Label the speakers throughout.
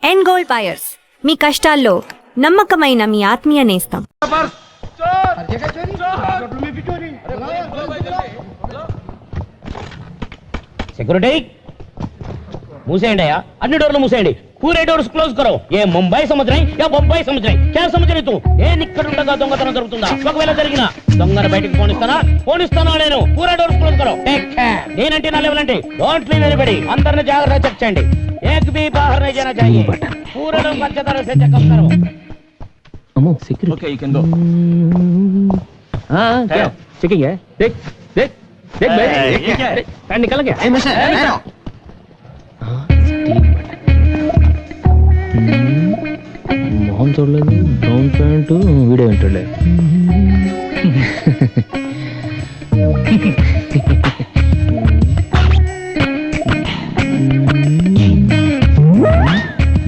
Speaker 1: End gold buyers, మీ కష్టాల్లో నమ్మకమైన మీ ఆత్మీయ నేస్తం.
Speaker 2: सिक्योरिटी मूसेंडी अन्नी डोर मूसेंडी पूरे डोर्स क्लोज करो. ये मुंबई समझ रहे या बొంబాయి समझ रहे क्या समझ रही तू? ఏనిక్కడుండగా దొంగతనం జరుగుతుందా? ఒకవేళ జరిగినా దొంగను బయటికి ఫోన్ ఇస్తానా నేను? పూరా డోర్స్ క్లోజ్ కరో. Take care. నేనంటే నా లెవెల్ అంటే డోంట్ లీవ్ ఎనీబడి. అందరిని జాగ్రత్తగా చెక్ చేయండి. एक भी बाहर नहीं जाना चाहिए. पूरे लोग अच्छी तरह से चेकअप करो.
Speaker 3: अमो security
Speaker 4: okay you can go.
Speaker 3: हां क्या चेकिंग है? देख देख देख भाई पैन निकल गया.
Speaker 4: ए मिस्टर हेलो
Speaker 3: మొహం చూడలేదు, బ్రౌన్ ప్యాంటు, వీడియో వింటలే.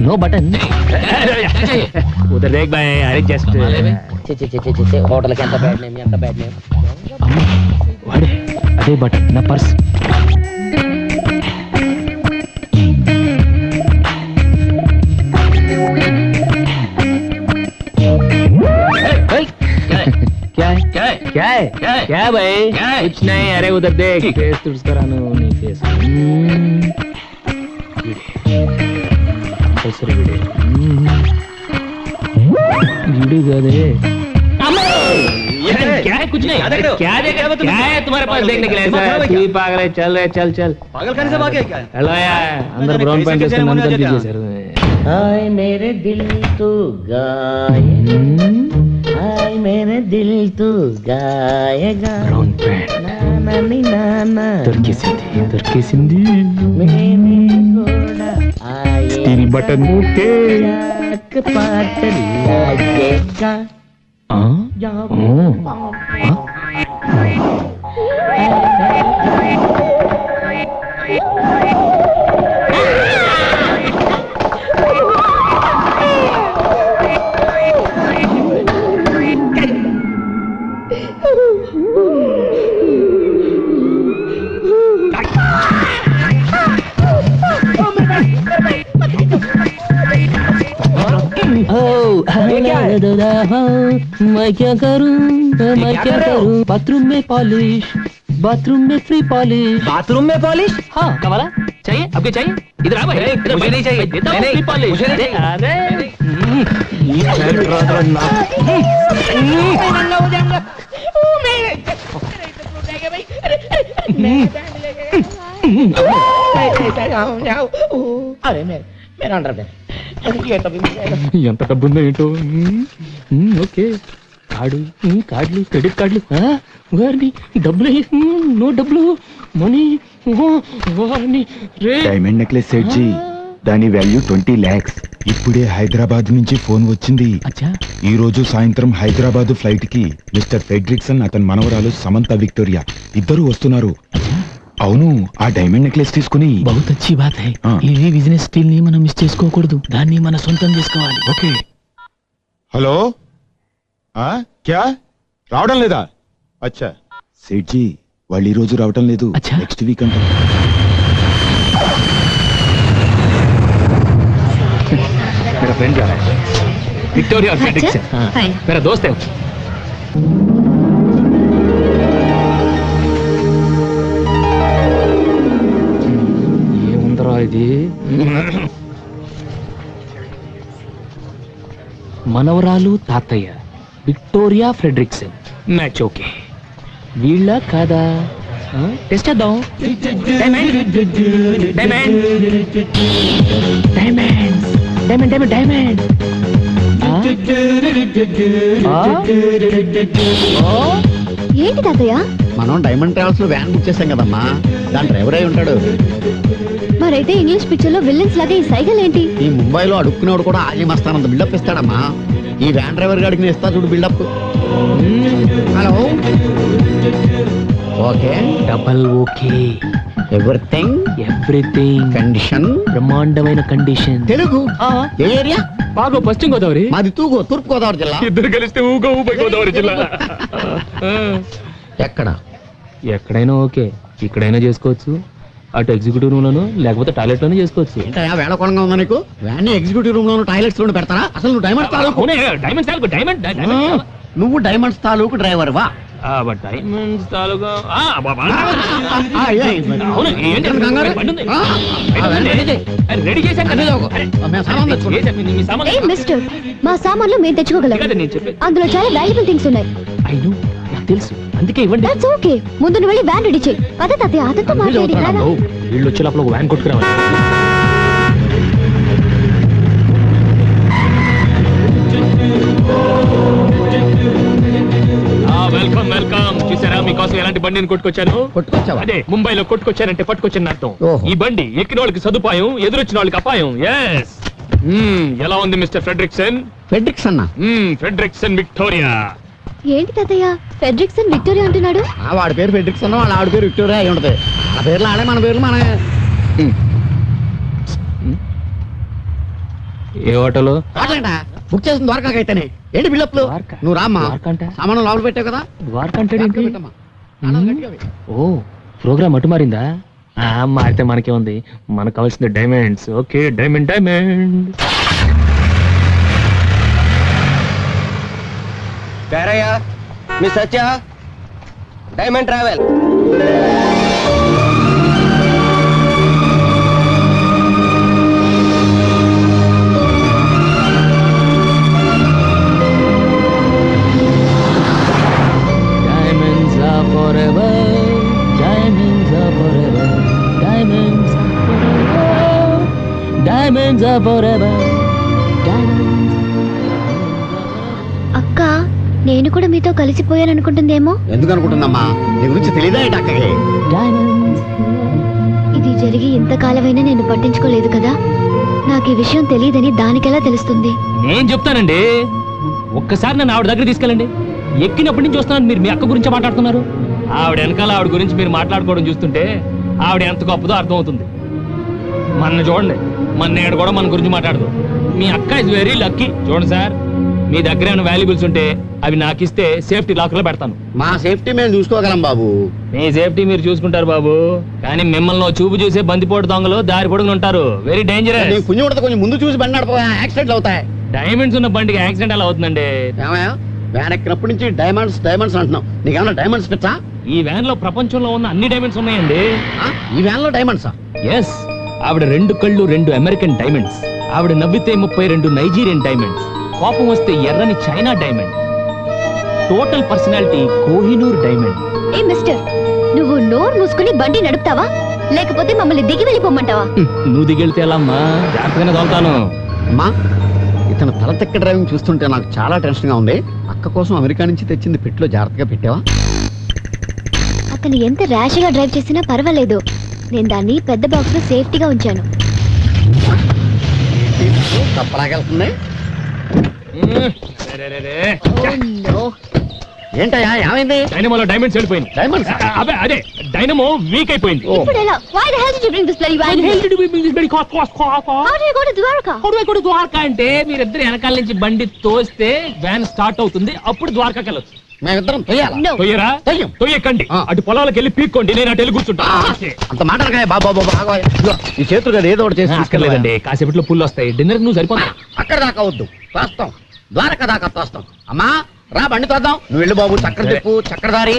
Speaker 3: नो बटन उधर देख भाई. अरे जस्ट
Speaker 2: హోటల్ కి ఎంత బ్యాడ్ నేమ్, ఎంత బ్యాడ్ నేమ్.
Speaker 3: వాడే అదే బటన్ నా పర్స్. क्या है
Speaker 4: क्या है
Speaker 3: क्या है
Speaker 4: क्या है
Speaker 3: क्या है भाई?
Speaker 4: क्या है?
Speaker 3: कुछ नहीं. अरे उधर देख फेस तुझ करानो नहीं फेस कंपल्सरी वीडियो दे. क्या है? कुछ नहीं. क्या है तुम्हारे पास देखने के लिए? तू ही पागल है. चल रहे चल चल.
Speaker 4: पागल खाने से भागे क्या?
Speaker 3: हेलो यार, अंदर ब्राउन पैंट इसको नाम कर दीजिए सर.
Speaker 2: हाय मेरे दिल तू गाएगा, हाय मेरे दिल तू गाएगा.
Speaker 3: ब्राउन पैंट
Speaker 2: नानी नाना
Speaker 3: तुर्की सिंधी
Speaker 2: मेरे घोड़ा आए
Speaker 3: स्टील बटन के
Speaker 2: जाक पाट लागेगा.
Speaker 3: मैं क्या करूं बाथरूम में पॉलिश, बाथरूम में फ्री पॉलिश.
Speaker 4: बाथरूम में पॉलिश?
Speaker 3: हाँ क्या वाला चाहिए? आपके चाहिए? इधर आ भाई.
Speaker 4: मुझे नहीं चाहिए.
Speaker 3: देता हूँ
Speaker 4: नहीं,
Speaker 3: फ्री पॉलिश.
Speaker 4: मुझे नहीं चाहिए.
Speaker 2: अरे मेरा अंडरवेयर
Speaker 3: ఎంత డబ్బు ఉందో ఏంటో. ఓకే కార్డులు క్రెడిట్ కార్డులు వారిని డబ్బులు నో డబ్బులు మనీ వారిని రే.
Speaker 5: డైమండ్ నెక్లెస్ సెట్ జీ, దాని వాల్యూ 20 lakhs. ఇప్పుడే హైదరాబాద్ నుంచి ఫోన్ వచ్చింది.
Speaker 3: అచ్చా
Speaker 5: ఈ రోజు సాయంత్రం హైదరాబాద్ ఫ్లైట్ కి మిస్టర్ ఫెడ్రిక్సన్, అతని మనవరాలు సమంత విక్టోరియా ఇద్దరు వస్తున్నారు. అవును, ఆ డైమండ్ నెక్లెస్ తీసుకుని.
Speaker 3: బహుత్ అచ్చి బాత్ హై. ఈ బిజినెస్ స్టీల్ ని మనం మిస్ చేసుకోకూడదు. దాన్ని మన సొంతం చేసుకోవాలి.
Speaker 5: ఓకే. హలో, క్యా రావడం లేదా? అచ్చా సేట్ జీ, వాళ్ళు ఈ రోజు రావడం లేదు,
Speaker 3: అచ్చా.
Speaker 5: నెక్స్ట్ వీక్ అంట.
Speaker 3: मेरा फ्रेंड जा रहा है, विक्टोरिया फ्रेडरिक्सन. मेरा दोस्त है. ये ఉందరా ఇది. మనవరాలు తాతయ్య విక్టోరియా ఫ్రెడరిక్సన్ మ్యాచ్ ఓకే. వీళ్ళ కాదా టెస్ట్ చేద్దాం. Diamond diamond diamond diamond diamond diamond.
Speaker 6: ఏంటి తాతయ్య?
Speaker 4: మనం డైమండ్ ట్రావెల్స్ లో వ్యాన్ బుక్ చేసాం కదమ్మా, దాని డ్రైవర్ అయి ఉంటాడు.
Speaker 6: మరైతే ఇంగ్లీష్ పిక్చర్ లో విల్లన్స్ లాగా ఈ సైకిల్ ఏంటి?
Speaker 4: ఈ ముంబైలో అడుక్కునేవాడు కూడా ఆజీ మస్తానంత బిల్డప్ ఇస్తాడమ్మా. ఈ వ్యాన్ డ్రైవర్ గాడికి నేను ఇస్తా చూడు buildup. Hello okay
Speaker 3: double okay.
Speaker 4: Everything
Speaker 3: everything
Speaker 4: condition
Speaker 3: బ్రహ్మాండమైన కండిషన్.
Speaker 4: తెలుగు ఏ ఏరియా?
Speaker 3: బాగో పశ్చిమ గోదావరి.
Speaker 4: మాది తూగో తూర్పు గోదావరి జిల్లా.
Speaker 3: ఇద్దరు కలిస్తే ఊగో ఊపై గోదావరి జిల్లా.
Speaker 4: ఎక్కడ?
Speaker 3: ఎక్కడైనా ఓకే, ఇక్కడైనా చేసుకోవచ్చు. అటు ఎగ్జిక్యూటివ్ రూమ్ లోను లేకపోతే టాయిలెట్ లోనే చేసుకోవచ్చు.
Speaker 4: ఏంటయ్యా వేళకోళంగా ఉందా నీకు? వ్యాన్ ఎగ్జిక్యూటివ్ రూమ్ లోను టాయిలెట్స్ లోను పెడతారా? అసలు నువ్వు డైమండ్స్ తాలూకు
Speaker 3: డైమండ్స్ తాలూకు
Speaker 4: నువ్వు డైమండ్స్ తాలూకు డ్రైవర్ వా?
Speaker 3: డైమండ్స్ తాలూకా రెడీ చేశాను.
Speaker 6: ఏ మిస్టర్, మా సామాన్లు మేము తెచ్చుకోగలం.
Speaker 3: నేను చెప్పేది
Speaker 6: అందులో చాలా వాల్యుబుల్ థింగ్స్ ఉన్నాయి.
Speaker 3: అయ్యో నాకు తెలుసు, అందుకే ఇవ్వండి.
Speaker 6: That's okay. ముందు నువ్వు వెళ్ళి వ్యాన్ రెడీ చేయి. పద తాతయ్య, అతనితో మాట్లాడి రారా.
Speaker 3: వీళ్ళు వచ్చే లోపల ఒక వ్యాన్ కొట్టుకురావాలి. Welcome welcome. చూసారా మీకోసం ఎలాంటి బండిని కొట్టుకొచ్చాను?
Speaker 4: కొట్టుకొచ్చావా?
Speaker 3: అదే ముంబైలో కొట్టుకొచ్చానంటే పట్టుకొచ్చాను అర్థం.
Speaker 4: ఓహో.
Speaker 3: ఈ బండి ఎక్కిన వాళ్ళకి సదుపాయం, ఎదురొచ్చిన వాళ్ళకి అపాయం. ఎస్. ఎలా ఉంది మిస్టర్ ఫ్రెడ్రిక్సన్?
Speaker 4: ఫెడ్రిక్స్ అన్న
Speaker 3: ఫ్రెడ్రిక్సన్ విక్టోరియా.
Speaker 6: ఏంటి తాతయ్య ఫెడ్రిక్సన్ విక్టోరియా అంటున్నాడు?
Speaker 4: వాడి పేరు ఫెడ్రిక్స్ అన్న, వాళ్ళ ఆవిడ పేరు విక్టోరియా అయి ఉంటది. ఆ పేర్లు ఆడే, మన పేర్లు మన.
Speaker 3: ఏ హోటల్?
Speaker 4: బుక్ చేసిన ద్వారకాకైతేనే. ఏంటి బిల్డప్లు?
Speaker 3: ద్వారకా?
Speaker 4: నువ్వు రామ్మా.
Speaker 3: ద్వారకా అంటే?
Speaker 4: సామాను లోపల పెట్టావు కదా.
Speaker 3: ద్వారకా అంటే ఏంటి?
Speaker 4: పెట్టమ్మా. తాళాలు గట్టిగా వేయి.
Speaker 3: ఓ ప్రోగ్రామ్ అటు మారిందా? మారితే మనకే ఉంది, మనకు కావాల్సింది diamonds. Okay diamond diamond.
Speaker 7: Perayya me Satya diamond travel.
Speaker 3: Diamonds are forever, diamonds are forever, diamonds are forever, diamonds are forever, diamonds.
Speaker 6: అక్క, నేను కూడా మీతో కలిసిపోయాను అనుకుంటుందేమో.
Speaker 4: ఎందుకు అనుకుంటుందమ్మా? నీ గురించి తెలియదా ఏంటి అక్కకి?
Speaker 3: Diamonds.
Speaker 6: ఇది జరిగి ఇంతకాలమైనా నేను పట్టించుకోలేదు కదా. నాకు ఈ విషయం తెలియదని దానికెలా తెలుస్తుంది?
Speaker 3: నేను చెప్తానండి, ఒక్కసారి నన్ను ఆవిడ దగ్గర తీసుకెళ్ళండి. ఎక్కినప్పటి నుంచి వస్తున్నాను, మీరు మీ అక్క గురించి మాట్లాడుతున్నారు. ఆవిడ వెనకాల ఆవిడ గురించి మీరు మాట్లాడుకోవడం చూస్తుంటే ఆవిడ ఎంత గొప్పదో అర్థమవుతుంది. మన చూడండి, మన నేడు కూడా మన గురించి మాట్లాడదు. మీ అక్క ఇస్ వెరీ లక్కీ. చూడండి సార్, మీ దగ్గర ఏమైనా వాల్యుబుల్స్ ఉంటే అవి నాకు ఇస్తే సేఫ్టీ లాకర్ లో పెడతాను.
Speaker 4: మా సేఫ్టీ మేము చూసుకోగలం బాబు.
Speaker 3: మీ సేఫ్టీ మీరు చూసుకుంటారు బాబు, కానీ మిమ్మల్ని చూపు చూసే బందిపోటు దొంగలు దారి పొడుగులు ఉంటారు. Very dangerous.
Speaker 4: కొంచెం ఉండదు, కొంచెం ముందు చూసి బండి నడిపోయా, యాక్సిడెంట్లు అవుతాయి.
Speaker 3: డైమండ్స్ ఉన్న బండికి యాక్సిడెంట్ ఎలా అవుతుందండి?
Speaker 4: ఏమయ్యా, వ్యాన్ ఎక్కినప్పటి నుంచి డైమండ్స్ డైమండ్స్ అంటున్నావు. నీకేమన్నా డైమండ్స్ పిచ్చా?
Speaker 3: ఈ వ్యాన్ లో ప్రపంచంలో ఉన్న అన్ని డైమండ్స్ ఉన్నాయండి.
Speaker 4: ఈ వ్యాన్ లో డైమండ్సా?
Speaker 3: ఎస్. ఆవిడ 2 కళ్ళు 2 అమెరికన్ డైమండ్స్. ఆవిడ నవ్వితే 32 నైజీరియన్ డైమండ్స్. కోపం వస్తే ఎర్రని China diamond. Total personality Kohinoor diamond.
Speaker 6: ఏ మిస్టర్, నువ్వు నోరు మూసుకుని బండి నడుపుతావా లేకపోతే మమ్మల్ని దిగి వెళ్ళిపోమంటావా?
Speaker 3: నువ్వు దిగెళ్తే ఎలా అమ్మా? జాగ్రత్తగానే తోలుతాను.
Speaker 4: అమ్మా, ఇతను తల తెక్క డ్రైవింగ్ చూస్తుంటే నాకు చాలా టెన్షన్ గా ఉంది. అక్క కోసం అమెరికా నుంచి తెచ్చింది పెట్టులో జాగ్రత్తగా పెట్టావా?
Speaker 6: అతను ఎంత ర్యాష్ గా డ్రైవ్ చేసినా పర్వాలేదు. నేను దాన్ని పెద్ద బాక్స్ లో సేఫ్టీగా ఉంచాను.
Speaker 4: తప్పలాగెళ్తుంది. ఏంటయ్యా, ఏమైంది?
Speaker 3: డైనమోలో డైమండ్స్ వెళ్ళిపోయింది.
Speaker 4: డైమండ్స్?
Speaker 3: అదే అదే, డైనమో వీక్ అయిపోయింది.
Speaker 6: ఇప్పుడు ఎలా? Why the hell did you bring this bloody van here? How do you go to Dwarka?
Speaker 3: Dwaraka అంటే మీరిద్దరు వెనకాల నుంచి బండి తోస్తే వ్యాన్ స్టార్ట్ అవుతుంది, అప్పుడు ద్వారకాకి వెళ్ళొచ్చు.
Speaker 4: మేమిద్దరం తొయ్యాలా?
Speaker 6: No.
Speaker 3: తొయ్యరా?
Speaker 4: తొయ్యం.
Speaker 3: తొయ్యకండి, అటు పొలాలకు వెళ్ళి పీక్కోండి, నేను అటు వెళ్ళి కూర్చుంటా.
Speaker 4: అంత మాటలకాయ బాబా బాబా. ఈ చేతులు కదా ఏదో ఒకటి చేసి
Speaker 3: అక్కర్లేదండి, కాసేపట్లో పుల్లు వస్తాయి. డిన్నర్ నువ్వు సరిపోతా.
Speaker 4: అక్కడ దాకా వద్దు, తోస్తాం. ద్వారకా దాకా తోస్తాం. అమ్మా రా, బండి తోద్దాం. నువ్వు వెళ్ళు బాబు, చక్కెర చెప్పు, చక్రధారి.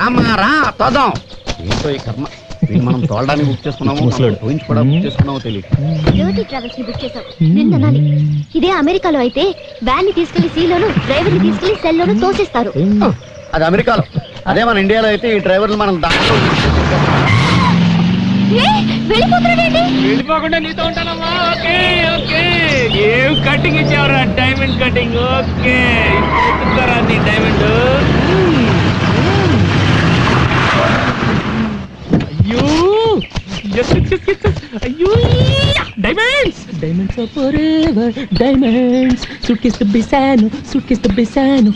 Speaker 4: అమ్మా రా, తోద్దాం. ఏంటో ఈ కర్మ, మనం తోలడానికి బుక్ చేసుకున్నాము,
Speaker 3: ముసలోడు.
Speaker 4: కూడా బుక్ చేసుకున్నామో తెలియదు.
Speaker 6: Dirty Travels ని బుక్ చేసావు. నిన్న అనాలి. ఇదే అమెరికాలో అయితే వ్యాన్ ని తీసుకెళ్లి సీలోను, డ్రైవర్ ని తీసుకెళ్లి సెల్ లోను తోసేస్తారు.
Speaker 4: అది అమెరికాలో. అదే మన ఇండియాలో అయితే ఈ డ్రైవర్లు మనం దాంట్లో
Speaker 6: వెళ్ళిపోతున్నాడేంటి?
Speaker 3: వెళ్ళిపోకుండా నీతో ఉంటానమ్మా. ఓకే ఓకే, ఏం కటింగ్ ఇచ్చావరా? Diamond cutting. ఓకే, ఇప్పుడు నీ డైమండ్. అయ్యో అయ్యో, diamonds diamonds are forever, diamonds. Suitcase దుబ్బేశాను, సూట్కేస్ దుబ్బేశాను.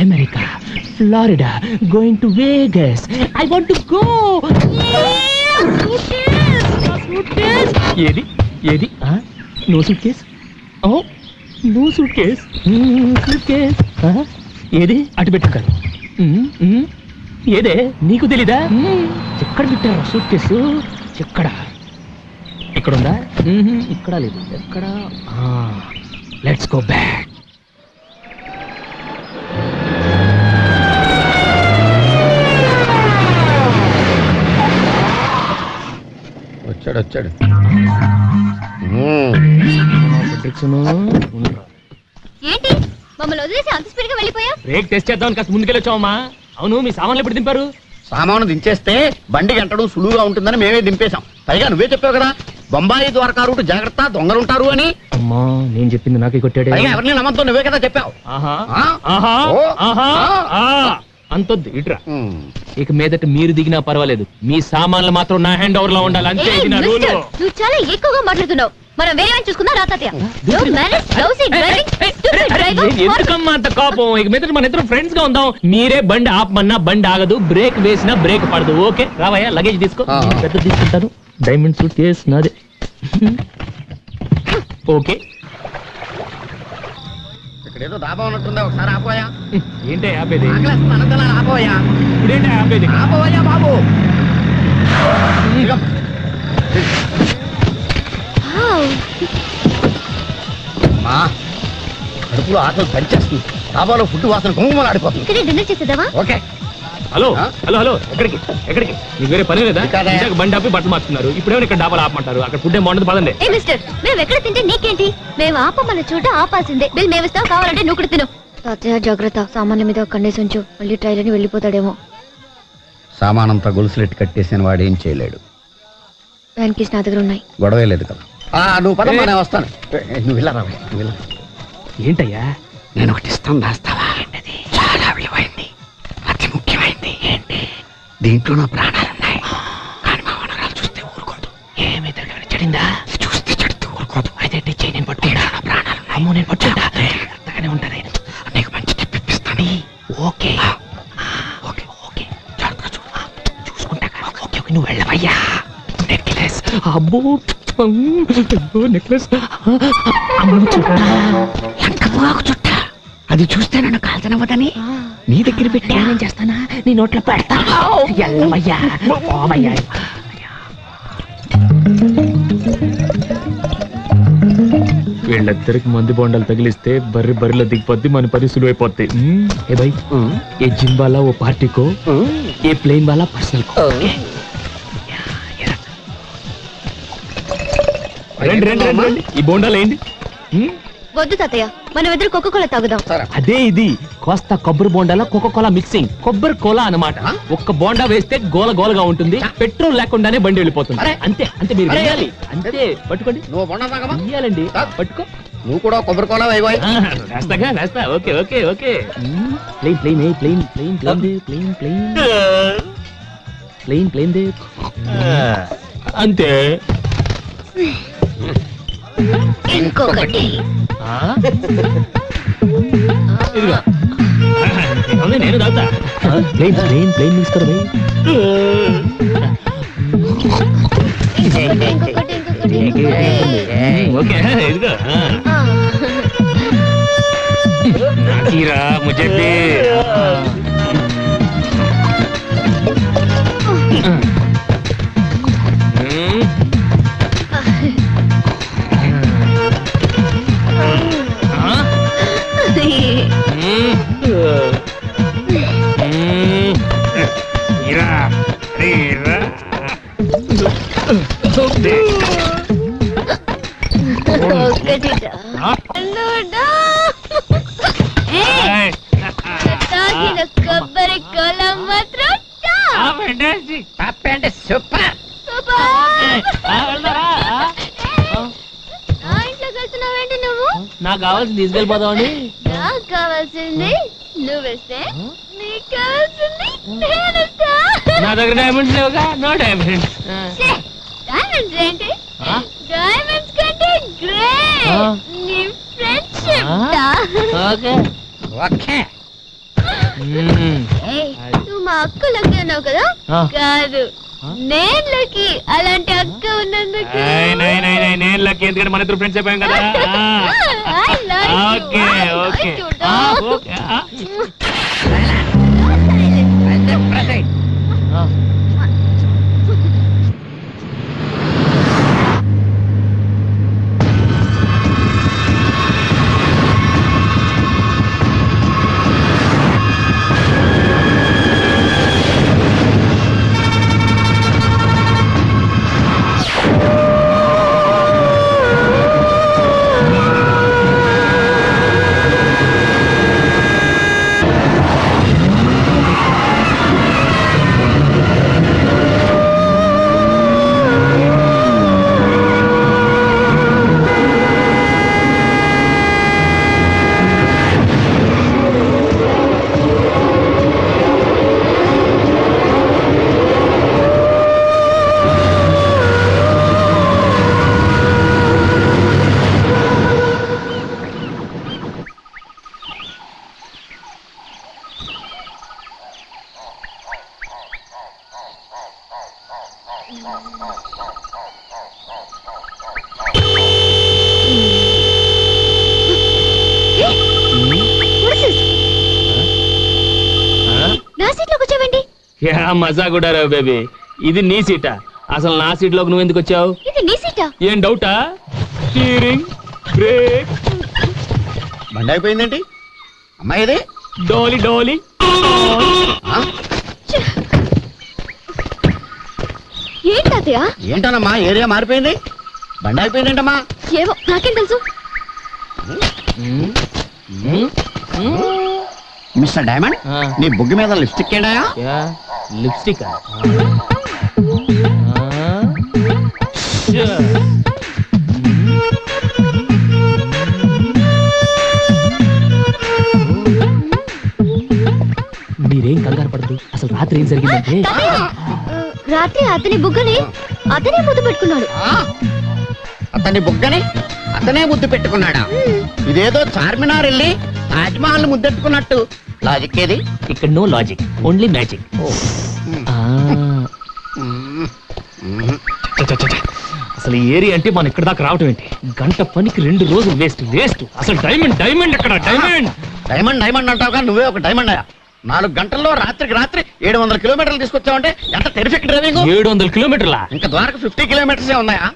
Speaker 3: America, Florida, going to Vegas. I want to go. ఏది ఏది? No suitcase. Oh no suitcase. Suitcase ఏది? అటు పెట్టుకారు. ఏదే నీకు తెలీదా? ఎక్కడ పెట్టారు సూట్ కేసు? ఎక్కడ ఇక్కడ ఉందా? ఇక్కడ లేదు. ఎక్కడ? Let's go back.
Speaker 4: వచ్చాడు
Speaker 6: ఏంటి మమ్మల్ని వదిలేసి అంత స్పీడ్ గా వెళ్ళిపోయా?
Speaker 3: బ్రేక్ టెస్ట్ చేద్దామని కాస్త ముందుకెళ్ళి వచ్చావమ్మా. అవును, మీ సామాన్లు ఎప్పుడు దింపారు?
Speaker 4: సామాను దించేస్తే బండి గంటడం సులువుగా ఉంటుందని మేమే దింపేశాం. పైగా నువ్వే చెప్పావు కదా బొంబాయి ద్వారకా రూట్ జాగ్రత్త, దొంగలుంటారు అని.
Speaker 3: అమ్మా, నేను చెప్పింది నాకే కొట్టాడే.
Speaker 4: పైగా ఎవరిని నమ్మద్దు, నువ్వే కదా చెప్పావు.
Speaker 3: ఆహా
Speaker 4: ఆ?
Speaker 3: ఆహా
Speaker 4: ఓ,
Speaker 3: ఆహా
Speaker 4: ఆ.
Speaker 3: అంతొద్దు, ఇట్రా.
Speaker 4: ఉమ్.
Speaker 3: ఇక మీదట మీరు దిగినా పర్వాలేదు, మీ సామాన్లు మాత్రం నా హ్యాండ్ ఓవర్ లో ఉండాలి. అంతే,
Speaker 6: ఏయ్,
Speaker 3: ఇది నా రూలు.
Speaker 6: మిస్టర్, నువ్వు చాలా ఎక్కువగా మాట్లాడుతున్నావు. మనం వేరే వాడిని చూసుకుందా రా తాతయ్య. Don't manage lousy driving, stupid driver.
Speaker 3: ఎందుకమ్మా అంత కోపం? ఇక మీద మన ఇద్దరు ఫ్రెండ్స్ గా ఉందాం. మీరే బండి ఆపమన్నా బండి ఆగదు, బ్రేక్ వేసినా బ్రేక్ పడదు. ఓకే రావయ్యా, లగేజ్ తీసుకో.
Speaker 4: ఆ.
Speaker 3: పెద్ద తీసుకుంటాను. డైమండ్ సూట్ కేస్ నాదే. ఓకే.
Speaker 4: ఇక్కడ ఏదో దాబా ఉన్నట్టుందా, ఒకసారి ఆపోయా.
Speaker 3: ఏంటి ఆపేది?
Speaker 4: ఆకలేస్తుంది, అనంతలా ఆపోయా.
Speaker 3: ఇప్పుడేంటి ఆపేది?
Speaker 4: ఆపోయా బాబు. ఇదిగో.
Speaker 6: Wow.
Speaker 4: అమ్మా, కడుపులో ఆకలి పనిచేస్తుంది. డాబాలో ఫుడ్ వాసన గుమ్మలు ఆడిపోతుంది.
Speaker 6: ఇక్కడే డిన్నర్ చేసేద్దామా?
Speaker 4: ఓకే.
Speaker 3: హలో
Speaker 4: ఆ?
Speaker 3: హలో హలో, ఎక్కడికి ఎక్కడికి? మీకు వేరే పని లేదా?
Speaker 4: కాదా?
Speaker 3: ఇందాక బండి ఆపి బట్టలు మార్చుకున్నారు, ఇప్పుడేమైనా ఇక్కడ డాబాలు ఆపమంటారు? అక్కడ ఫుడ్ ఏం బాగుంటుంది, పదండి.
Speaker 6: ఏ మిస్టర్, మేము ఎక్కడ తింటే నీకేంటి? మేము ఆపమన్న చోట ఆపాల్సిందే. బిల్ మేము ఇస్తాం, కావాలంటే నువ్వు కూడా తిను. తాతయ్య జాగ్రత్త, సామాన్య మీద కన్నేసి ఉంచు, మళ్ళీ ట్రైల్ అని వెళ్ళిపోతాడేమో.
Speaker 4: సామానంతా గొలుసులెట్టి కట్టేసిన వాడు ఏం చేయలేడు.
Speaker 6: వ్యాన్ కీస్ నా దగ్గర ఉన్నాయి.
Speaker 4: గొడవే లేదు కదా. నువ్వు పదమ్మా, నేను వస్తాను. నువ్వు వెళ్ళరా, నువ్వు వెళ్ళరా.
Speaker 3: ఏంటయ్యా?
Speaker 4: నేను ఒకటి ఇస్తాను, దాస్తావా? చాలా విలువైంది, అతి ముఖ్యమైంది. ఏంటి? దీంట్లో నా ప్రాణాలున్నాయి. కానీ మా వనరాలు చూస్తే ఊరుకోదు.
Speaker 3: ఏమి చెడిందా?
Speaker 4: చూస్తే చెడుతూ ఊరుకోదు.
Speaker 3: అయితే చెయ్యి, నేను పట్టుకుంటా.
Speaker 4: నా ప్రాణాలు
Speaker 3: అమ్మో, నేను పట్టుకుంటా. అంతగానే ఉంటాను.
Speaker 4: నీకు మంచి టిప్ ఇప్పిస్తాను.
Speaker 3: Okay
Speaker 4: okay.
Speaker 3: ఓకే, జాగ్రత్తగా చూసుకుంటా. ఓకే ఓకే, నువ్వు వెళ్ళవయ్యా. నెక్లెస్. అబ్బో నెక్లెస్.
Speaker 4: లంకపోకు చుట్ట, అది చూస్తే నన్ను కాల్చనవ్వదని నీ దగ్గర పెట్టా.
Speaker 3: నేను చేస్తానా? నీ నోట్లో పెడతా. ఎల్లవయ్యా, ఓమయ్యా. వీళ్ళిద్దరికి మంది బొండాలు తగిలిస్తే బర్రెలో దిగిపోద్ది, మన పని సులువైపోద్ది. ఏ భయ్, ఏ జిమ్ వాలా ఓ పార్టీ కో, ఏ ప్లేన్ వాలా పర్సనల్ కో. రండి రండి రండి రండి, ఈ బోండాలు ఏంటి?
Speaker 6: వద్దు తాతయ్య, మనం ఇద్దరు కోకోకోలా తాగుదాం.
Speaker 3: అదే ఇది కోస్తా కొబ్బరి బోండాల కోకోకోలా మిక్సింగ్. కొబ్బరి కోలా అన్నమాట. ఒక్క బోండా వేస్తే గోల గోలగా ఉంటుంది, పెట్రోల్ లేకుండానే బండి వెళ్ళిపోతుంది.
Speaker 4: అరే.
Speaker 3: అంతే అంతే, మీరు
Speaker 4: అరే.
Speaker 3: వేయాలి అంతే. పట్టుకోండి,
Speaker 4: నువ్వు బొండ తాగమా?
Speaker 3: వేయాలండి. పట్టుకో.
Speaker 4: నువ్వు కూడా కొబ్బరి కోలా వైవాయి.
Speaker 3: వేస్తాగా, వేస్తా. Okay okay okay. Plane plane plane plane plane plane plane plane plane దే. అంతే.
Speaker 6: ఇంకొకటి.
Speaker 3: ఇదిగో నేను తాగుతా. ప్లేన్ ప్లేన్ ప్లేన్ తీసుకోరా భయ్.
Speaker 6: ఇంకొకటి.
Speaker 3: ఓకే, ఇదిగో. నాకీరా ముజబ్బి.
Speaker 6: కొబ్బరి కోలా మాత్రం
Speaker 4: సూపర్.
Speaker 6: నా ఇంట్లో కలుస్తున్నావేంటి నువ్వు?
Speaker 3: నాకు కావాల్సింది తీసుకెళ్ళిపోదామని.
Speaker 6: నాకు కావాల్సింది నువ్వేస్తే, నీకు కావాల్సింది నేనేస్తా.
Speaker 3: నా దగ్గర డైమండ్స్ లేవుగా. No diamonds.
Speaker 6: ఛే, డైమండ్స్ ఏంటి?
Speaker 3: ఆ?
Speaker 6: డైమండ్స్ కంటే గ్రేట్
Speaker 3: ఆ?
Speaker 6: నీ ఫ్రెండ్షిప్
Speaker 3: ఆ?
Speaker 6: దా.
Speaker 3: ఓకే.
Speaker 4: ఓకే.
Speaker 6: ఏయ్, నువ్వు మా అక్క లక్కీ అన్నావు కదా?
Speaker 3: ఆ.
Speaker 6: కాదు, నేను లక్కీ. అలాంటి అక్క ఉన్నందుకు.
Speaker 3: నేను లక్కీ, ఎందుకంటే మన ఇద్దరు ఫ్రెండ్స్ అయిపోయాం కదా.
Speaker 6: I like you.
Speaker 3: Okay
Speaker 6: I
Speaker 3: okay
Speaker 6: like you, dog.
Speaker 3: Okay. Yeah మజా కూడా రావు బేబీ. ఇది నీ సీటా? అసలు నా సీట్ లోకి నువ్వు ఎందుకు వచ్చావు?
Speaker 6: ఇది నీ సీటా?
Speaker 3: ఏం డౌటా? స్టీరింగ్, బ్రేక్,
Speaker 4: బండి అయిపోయిందేంటి అమ్మాయి ఇది?
Speaker 3: డోలి డోలి.
Speaker 4: ఆ?
Speaker 6: ఏంటి తాతయ్య?
Speaker 4: ఏంటనమ్మా ఏరియా మారిపోయింది, బండి అయిపోయిందేంటమ్మా?
Speaker 6: ఏవో నాకేం తెలుసు.
Speaker 4: మిస్టర్ డైమండ్,
Speaker 3: ఆ.
Speaker 4: నీ బుగ్గి మీద లిప్స్టిక్ ఏంటయా?
Speaker 3: Yeah lipstick. మీరేం కంగారు పడదు. అసలు రాత్రి ఏం జరిగిందంటే
Speaker 6: రాత్రి అతని బుగ్గని అతనే ముద్దు పెట్టుకున్నాడు.
Speaker 4: అతని బుగ్గని అతనే ముద్దు పెట్టుకున్నాడా? ఇదేదో చార్మినార్ వెళ్ళి తాజ్మహల్ ముద్దెట్టుకున్నట్టు. లాజిక్ ఏది?
Speaker 3: ఇక్కడ నో లాజిక్, ఓన్లీ మ్యాజిక్. అసలు ఈ ఏరియా అంటే మనం ఇక్కడ దాకా రావటం ఏంటి? గంట పనికి 2 రోజులు వేస్ట్ వేస్ట్. అసలు డైమండ్ డైమండ్ ఎక్కడ? డైమండ్
Speaker 4: డైమండ్ డైమండ్ అంటావుగా, నువ్వే ఒక డైమండ్ అయ్యా. 4 గంటల్లో రాత్రికి రాత్రి 700 కిలోమీటర్లు తీసుకొచ్చావంటే ఎంత టెరిఫిక్ డ్రైవింగ్.
Speaker 3: 700 కిలోమీటర్లా?
Speaker 4: ఇంకా ద్వారక 50 కిలోమీటర్సే ఉన్నాయా?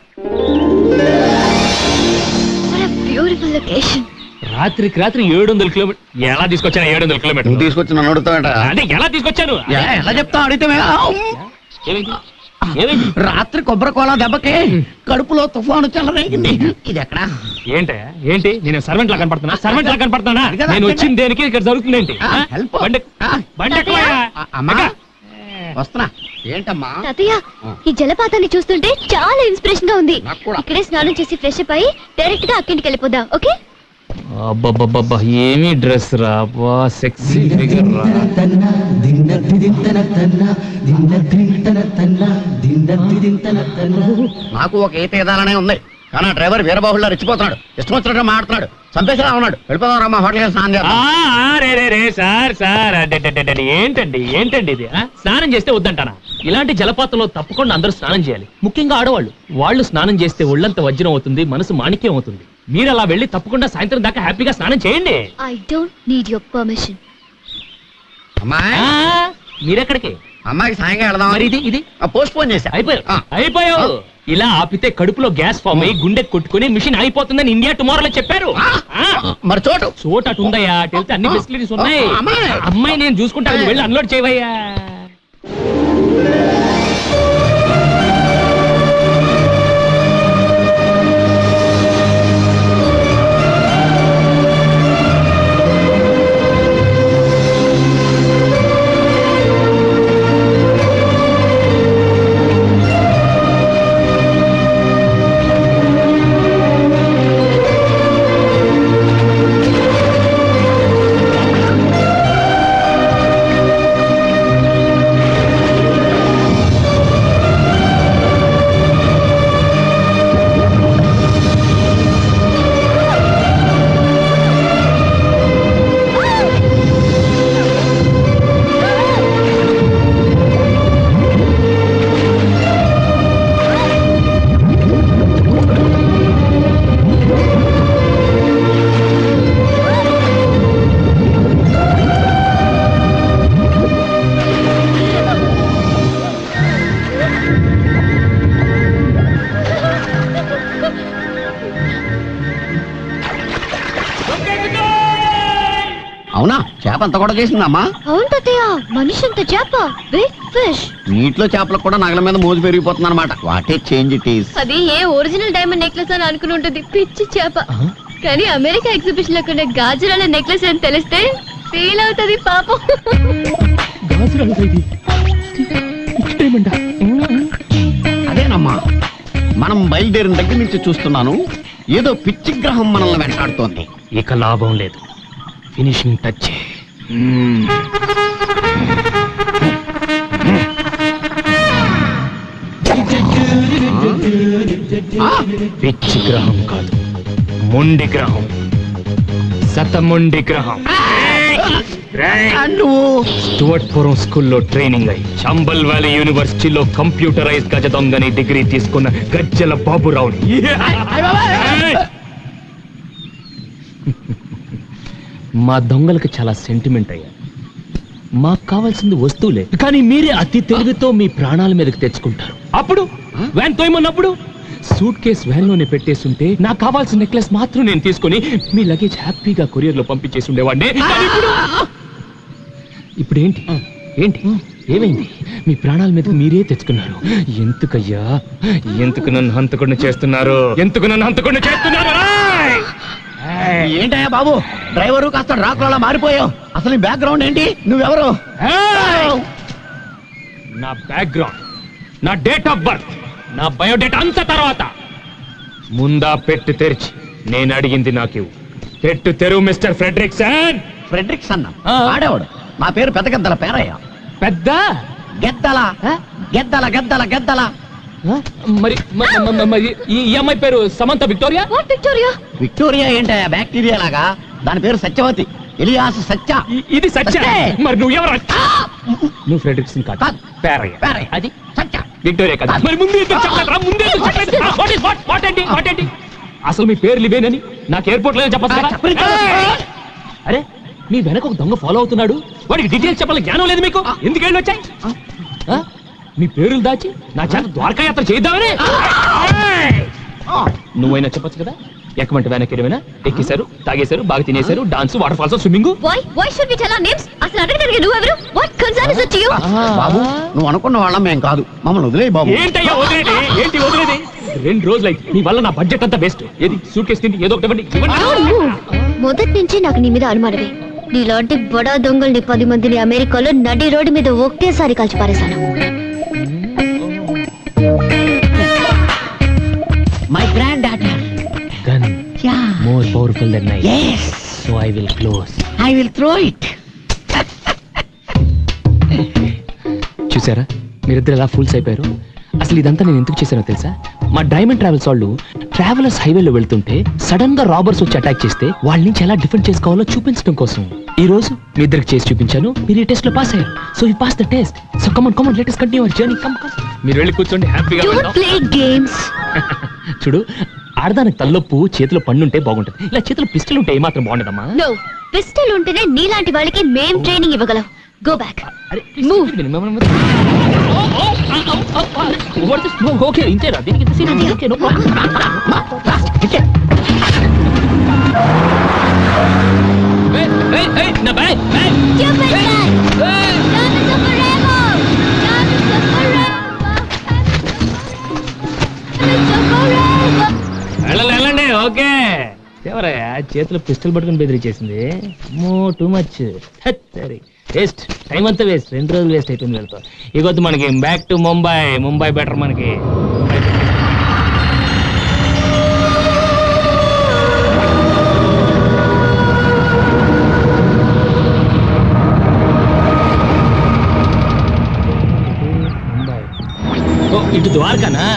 Speaker 6: Beautiful location.
Speaker 3: రాత్రికి రాత్రి 700 కిలోమీటర్ ఎలా తీసుకొచ్చాను? 700
Speaker 4: నువ్వు
Speaker 3: కిలోమీటర్లు
Speaker 4: తీసుకొచ్చి నన్ను అడుగుతావేంట?
Speaker 3: అంటే ఎలా తీసుకొచ్చాను?
Speaker 4: ఎలా చెప్తావు అడిగితే
Speaker 3: ఏమైంది? ఏమైంది?
Speaker 4: రాత్రి కొబ్బరి కోలా దెబ్బకి కడుపులో తుఫాను చెలరేగింది. ఇది ఎక్కడ?
Speaker 3: ఏంటయ్యా ఏంటి? నేను సర్వెంట్ లా కనపడుతున్నా? సర్వెంట్ లా కనపడుతున్నా?
Speaker 4: అది కదా,
Speaker 3: నేను వచ్చిన దేనికి ఇక్కడ జరుగుతుంది ఏంటి?
Speaker 4: హెల్ప్.
Speaker 3: బండి ఎక్కువయ్యా.
Speaker 4: అమ్మా వస్తున్నా. ఏంటమ్మా?
Speaker 6: తాతయ్య, ఈ జలపాతాన్ని చూస్తుంటే చాలా ఇన్స్పిరేషన్ గా ఉంది.
Speaker 4: నాకు కూడా.
Speaker 6: ఇక్కడే స్నానం చేసి ఫ్రెష్ అప్ అయి డైరెక్ట్ గా అక్కింటికి వెళ్ళిపోదాం. ఓకే?
Speaker 3: అబ్బబ్బబ్బబ్బా ఏమి డ్రెస్ రా, బా సెక్సీ ఫిగర్ రా.
Speaker 4: నాకు ఒక ఈత ఇదాలనే ఉంది, కానీ ఆ డ్రైవర్ వీరబాహుల్లో రెచ్చిపోతున్నాడు. ఇష్టం వచ్చినట్టు మాట్లాడుతున్నాడు. చంపేసేలా ఉన్నాడు. వెళ్ళిపోదాం రమ్మా, హోటల్ స్నానం చేద్దాం.
Speaker 3: రే సార్ సార్ అడ్డడ్డడ్డడ్డ. ఏంటండి ఇది? స్నానం చేస్తే వద్దంటానా? ఇలాంటి జలపాతంలో తప్పకుండా అందరూ స్నానం చేయాలి, ముఖ్యంగా ఆడవాళ్ళు. వాళ్ళు స్నానం చేస్తే ఒళ్ళంత వజ్రం అవుతుంది, మనసు మాణిక్యం అవుతుంది. మీరు అలా వెళ్ళి తప్పకుండా సాయంత్రం దాకా హ్యాపీగా స్నానం చేయండి.
Speaker 6: I don't need your permission.
Speaker 4: అమ్మాయి,
Speaker 3: మీరెక్కడికి?
Speaker 4: అమ్మాయికి సాయంగా వెళదాం.
Speaker 3: మరి ఇది
Speaker 4: పోస్ట్ పోన్ చేశా.
Speaker 3: అయిపోయావు. ఇలా ఆపితే కడుపులో గ్యాస్ ఫామ్ అయ్యి గుండె కొట్టుకుని మిషన్ అయిపోతుందని ఇండియా టుమారోలో చెప్పారు.
Speaker 4: మరి చోటు
Speaker 3: చోట అటు ఉందయ్యా, అటు వెళ్తే అన్ని ఫెసిలిటీస్ ఉన్నాయి.
Speaker 4: అమ్మాయి.
Speaker 3: అమ్మాయి నేను చూసుకుంటాను, వెళ్ళి అన్లోడ్ చేయవయ్యా.
Speaker 4: అవునా? చేప అంత కూడా చేసిందమ్మా?
Speaker 6: అవును తాతయ్య, మనిషి అంత చేప, బిగ్ ఫిష్.
Speaker 4: నీటిలో చేపలకు కూడా నగల మీద మోజు పెరిగిపోతుంది అనమాట. What a change it is.
Speaker 6: అది ఏ ఒరిజినల్ డైమండ్ నెక్లెస్ అని అనుకుని ఉంటుంది, పిచ్చి చేప. కానీ అమెరికా ఎగ్జిబిషన్ లో కొనే గాజురాల నెక్లెస్ అని తెలిస్తే ఫీల్ అవుతుంది పాపం.
Speaker 4: అదేనమ్మా, మనం బయలుదేరిన దగ్గర నుంచి చూస్తున్నాను, ఏదో పిచ్చి గ్రహం మనల్ని వెంటాడుతోంది.
Speaker 3: ఇక లాభం లేదు, ఫినిషింగ్ టచ్. పిచ్చి గ్రహం కాదు, మొండి గ్రహం, శతమొండి గ్రహం. స్టువర్ట్పురం స్కూల్లో ట్రైనింగ్ అయి చంబల్ వ్యాలీ యూనివర్సిటీలో కంప్యూటరైజ్ గజ దొంగని డిగ్రీ తీసుకున్న గజ్జల బాబురావుని. మా దొంగలకు చాలా సెంటిమెంట్ అయ్యా. మాకు కావాల్సింది వస్తువులే, కానీ మీరే అతి తెలివితో మీ ప్రాణాల మీదకి తెచ్చుకుంటారు. అప్పుడు వ్యాన్ తోయమన్నప్పుడు సూట్ కేస్ వ్యాన్ లోనే పెట్టేస్తుంటే నాకు కావాల్సిన నెక్లెస్ మాత్రం నేను తీసుకొని మీ లగేజ్ హ్యాపీగా కొరియర్ లో పంపించేసి ఉండేవాడిని. కానీ ఇప్పుడు ఏంటి ఏంటి ఏమైంది? మీ ప్రాణాల మీద మీరే తెచ్చుకున్నారు. ఎందుకయ్యా, ఎందుకు నన్ను హంతకుండా చేస్తున్నారు? ఎందుకు నన్ను హంతకుండా చేస్తున్నారు?
Speaker 4: ఏంటయ్యా బాబు, డ్రైవరు కాస్త డ్రాకులా మారిపోయావు. అసలు నీ బ్యాక్గ్రౌండ్ ఏంటి? నువ్వెవరు?
Speaker 3: నా బ్యాక్గ్రౌండ్, నా డేట్ ఆఫ్ బర్త్, నా బయోడేటా అంత తర్వాత ముందా పెట్టు తెరిచి నేను అడిగింది నాకు పెట్టు తెరువు మిస్టర్ ఫ్రెడ్రిక్సన్.
Speaker 4: ఫ్రెడ్రిక్స్ అన్న
Speaker 3: ఆ.
Speaker 4: ఆడేవాడు. నా పేరు పెద్ద గద్దల పేరయ్య.
Speaker 3: పెద్ద
Speaker 4: గెద్దల గెద్దల గెద్దల గెద్దల.
Speaker 3: మరి మరి ఈ అమ్మాయి పేరు Samantha Victoria.
Speaker 6: What Victoria?
Speaker 4: Victoria ఏంటయ్యా బ్యాక్టీరియా లాగా? దాని పేరు సత్యవతి, ఎలియాస్ సత్య.
Speaker 3: ఇది సత్య.
Speaker 4: సత్యే.
Speaker 3: మరి నువ్వెవరు? నువ్వు ఫ్రెడ్రిక్సన్ కాదు,
Speaker 4: కాదు.
Speaker 3: పేరయ్య.
Speaker 4: పేరయ్య. అది సత్య.
Speaker 3: విక్టోరియా కాదు. మరి ముందు ఎందుకు చెప్పలేదురా? ముందు ఎందుకు చెప్పలేదు? What is what? What ఏంటి? What ఏంటి? అసలు మీ పేర్లు ఇవేనని నాకు ఎయిర్పోర్ట్ లో చెప్పచ్చు కదా? అరే, మీ వెనక ఒక దొంగ ఫాలో అవుతున్నాడు. వాడికి డీటెయిల్స్ చెప్పాలి జ్ఞానం లేదు మీకు. ఎందుకు వెళ్ళి వచ్చాయి? మీ పేర్లు దాచి నా చేత ద్వారకా యాత్ర చేద్దామని నువ్వైనా చెప్పొచ్చు కదా. ఎక్కమంటే వెనక్కి ఏమైనా ఎక్కేశారు, తాగేశారు, బాగా తినేశారు, dance, waterfalls, swimming.
Speaker 6: Why should we tell our names? అసలు అడగడానికి నువ్వెవరు? What concern is it to you?
Speaker 4: బాబు, నువ్వు అనుకున్న వాళ్ళం మేం కాదు. మమ్మల్ని వదిలేయి బాబు.
Speaker 3: ఏంటయ్యా వదిలేది? ఏంటి వదిలేది? 2 రోజులైతే నీ వల్ల నా బడ్జెట్ అంతా వేస్ట్. ఏది సూట్ కేసు తిండి ఏదో ఒకటి ఇవ్వండి.
Speaker 6: Don't move. మొదటి నుంచి నాకు నీ మీద అనుమానమే. నీలాంటి బడా దొంగల్ని 10 మందిని అమెరికాలో నడి రోడ్డు మీద ఒకేసారి కాల్చి పారేశాను.
Speaker 4: My granddaughter.
Speaker 3: Gun more powerful than knife.
Speaker 4: Yes.
Speaker 3: So I will close.
Speaker 4: I will throw it.
Speaker 3: చూసారా మీరిద్దరు ఎలా ఫూల్స్ అయిపోయారు? అసలు ఇదంతా నేను ఎందుకు చేశానో తెలుసా? మా డైమండ్ ట్రావెల్స్ వాళ్ళు ట్రావెలర్స్ హైవేలో వెళ్తుంటే సడన్ గా రాబర్స్ వచ్చి అటాక్ చేస్తే వాళ్ళ నుంచి ఎలా డిఫెండ్ చేసుకోవాలో చూపించడం కోసం ఈ రోజు మీ ఇద్దరికి చేసి చూపించాను. మీరు ఈ టెస్ట్ లో పాస్ అయ్యారు. So you pass the test. So come on let us continue our journey. Come మీరు వెళ్ళి కూర్చోండి హ్యాపీగా.
Speaker 6: Don't play games.
Speaker 3: చూడు, ఆడదానికి తల్లొప్పు చేతిలో పండుంటే బాగుంటది. ఇలా చేతిలో పిస్టల్ ఉంటే ఏమాత్రం బాగుండదమ్మా.
Speaker 6: No. పిస్టల్ ఉంటేనే నీలాంటి వాళ్ళకి మేం ట్రైనింగ్ ఇవ్వగలం. Go back. Move.
Speaker 3: ఓకే ఇంతేరా? దీనికి ఇంత సీన్ ఉంది. Okay no problem. నా bag
Speaker 6: Stupid guy. Done it forever. Done it forever.
Speaker 3: వెళ్ళండి. ఓకే ఎవరయ్యా చేతిలో పిస్టల్ పట్టుకుని బెదిరించేసింది? Too much. సరే వేస్ట్, టైం అంతా వేస్ట్. 2 రోజులు వేస్ట్ అయిపోయింది వెళ్తా. ఇగొద్దు మనకి బ్యాక్ టు ముంబై బెటర్ మనకి. ఇటు ద్వారకానా?